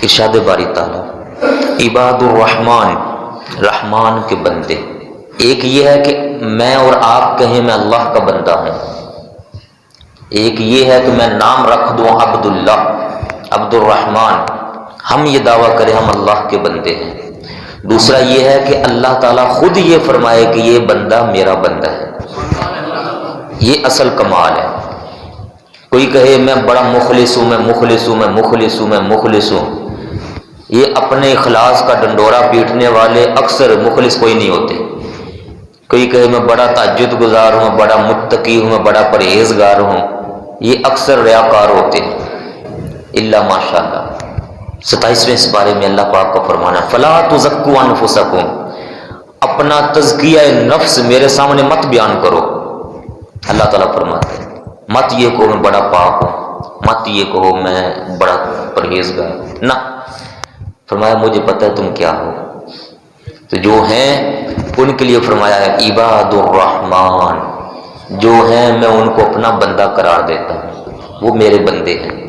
ارشاد باری تعالیٰ عباد الرحمن، رحمان کے بندے. ایک یہ ہے کہ میں اور آپ کہیں میں اللہ کا بندہ ہوں، ایک یہ ہے کہ میں نام رکھ دوں عبد اللہ، عبد الرحمن، ہم یہ دعویٰ کریں ہم اللہ کے بندے ہیں. دوسرا یہ ہے کہ اللہ تعالیٰ خود یہ فرمائے کہ یہ بندہ میرا بندہ ہے. یہ اصل کمال ہے. کوئی کہے میں بڑا مخلص ہوں، میں مخلص ہوں، میں مخلص ہوں، میں مخلص ہوں، یہ اپنے اخلاص کا ڈنڈورا پیٹنے والے اکثر مخلص کوئی نہیں ہوتے. کوئی کہے میں بڑا تہجد گزار ہوں، بڑا متقی ہوں، میں بڑا پرہیزگار ہوں، یہ اکثر ریاکار ہوتے ہیں. الا ماشاء اللہ 27ویں اس بارے میں اللہ پاک کا فرمانا ہے فلا تزکوا انفسکم، اپنا تزکیہ نفس میرے سامنے مت بیان کرو. اللہ تعالیٰ فرماتے ہیں مت یہ کہو میں بڑا پاک ہوں، مت یہ کہو میں بڑا پرہیزگار ہوں، نہ، فرمایا مجھے پتہ ہے تم کیا ہو. تو جو ہیں ان کے لیے فرمایا ہے عباد الرحمن، جو ہیں میں ان کو اپنا بندہ قرار دیتا ہوں، وہ میرے بندے ہیں.